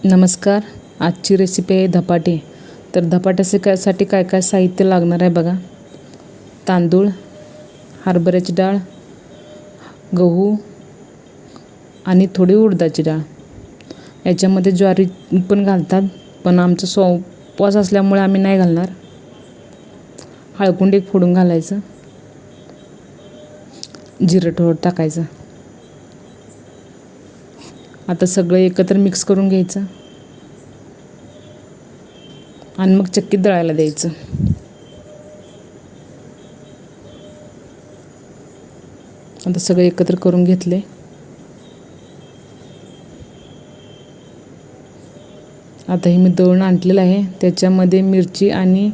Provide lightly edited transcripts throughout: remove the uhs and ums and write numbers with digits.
नमस्कार. आजची रेसिपी आहे धपाटे. तर धपाट्यासाठी काय काय साहित्य लागणार आहे बघा. तांदूळ, हरभऱ्याची डाळ, गहू आणि थोडी उडदाची डाळ. याच्यामध्ये ज्वारी पण घालतात, पण आमचा उपवास असल्यामुळे आम्ही नाही घालणार. हळकुंड एक फोडून घालायचं, जिरं थोडं टाकायचं. आता सगळं एकत्र मिक्स करून घ्यायचं आणि मग चक्कीत दळायला द्यायचं. आता सगळं एकत्र करून घेतले. आता हे मी दळून आणलेलं आहे. त्याच्यामध्ये मिरची आणि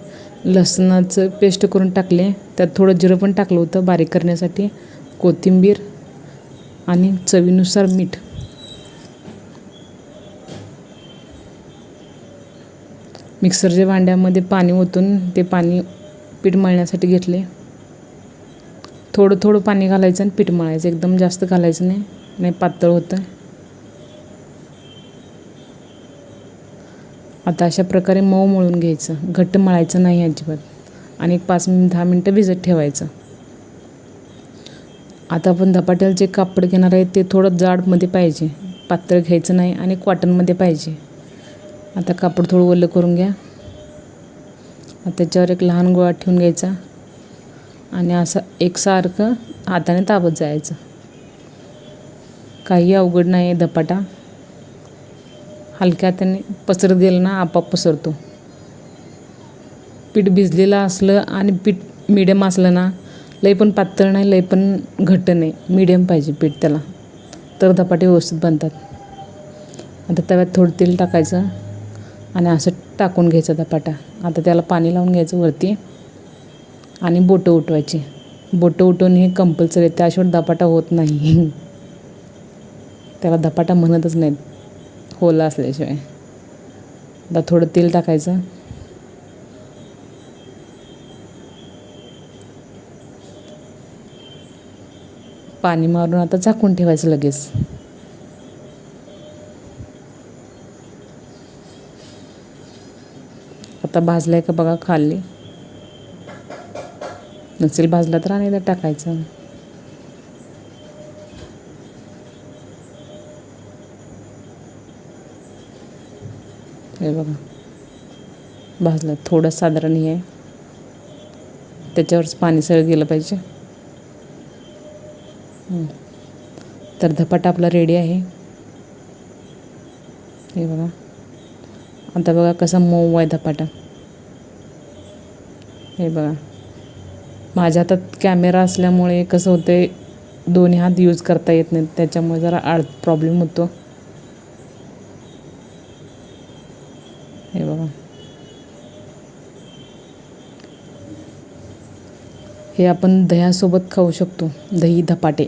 लसणाचं पेस्ट करून टाकले. त्यात थोडं जिरं पण टाकलं होतं बारीक करण्यासाठी, कोथिंबीर आणि चवीनुसार मीठ. मिक्सरच्या भांड्यामध्ये पाणी ओतून ते पाणी पीठ मळण्यासाठी घेतले. थोडं थोडं पाणी घालायचं आणि पीठ मळायचं. एकदम जास्त घालायचं नाही पातळ होतं. आता अशा प्रकारे मऊ मळून घ्यायचं, घट्ट मळायचं नाही अजिबात. आणि 5-10 मिनटं भिजत ठेवायचं. आता आपण धपाट्याला जे कापड घेणार आहे ते थोडं जाडमध्ये पाहिजे, पातळ घ्यायचं नाही आणि कॉटनमध्ये पाहिजे. आता कापड थोडं ओलं करून घ्या. त्याच्यावर एक लहान गोळा ठेवून घ्यायचा आणि असं एकसारखं हाताने दाबत जायचं. काही अवघड नाही आहे धपाटा. हलक्या हाताने पसरत गेलं ना आपोआप पसरतो. पीठ भिजलेलं असलं आणि पीठ मिडियम असलं ना, लई पण पातळ नाही लई पण घट्ट नाही, मिडियम पाहिजे पीठ त्याला, तर धपाटे व्यवस्थित बनतात. आता तव्यात थोडं तेल टाकायचं आणि असं टाकून घ्यायचं धपाटा. आता त्याला पाणी लावून घ्यायचं वरती आणि बोटं उठवायची. बोटं उठवून हे कंपल्सरी आहे, त्याशिवाय धपाटा होत नाही. त्याला धपाटा म्हणतच नाहीत होला असल्याशिवाय. आता थोडं तेल टाकायचं. पाणी मारून आता झाकून ठेवायचं लगेच. आता भाजलाय का बघा खाली. नसेल भाजला तर आणि टाकायचं. हे बघा भाजला. थोडं साधारण हे आहे, त्याच्यावरच पाणी सगळं गेलं पाहिजे. तर धपाटा आपला रेडी आहे. हे बघा. आता बघा कसा मऊ आहे धपाटा. हे बघा. माझ्या हातात कॅमेरा असल्यामुळे कसं होतं, दोन्ही हात यूज करता येत नाहीत, त्याच्यामुळे जरा प्रॉब्लेम होतो. हे बघा. हे आपण दह्यासोबत खाऊ शकतो, दही धपाटे.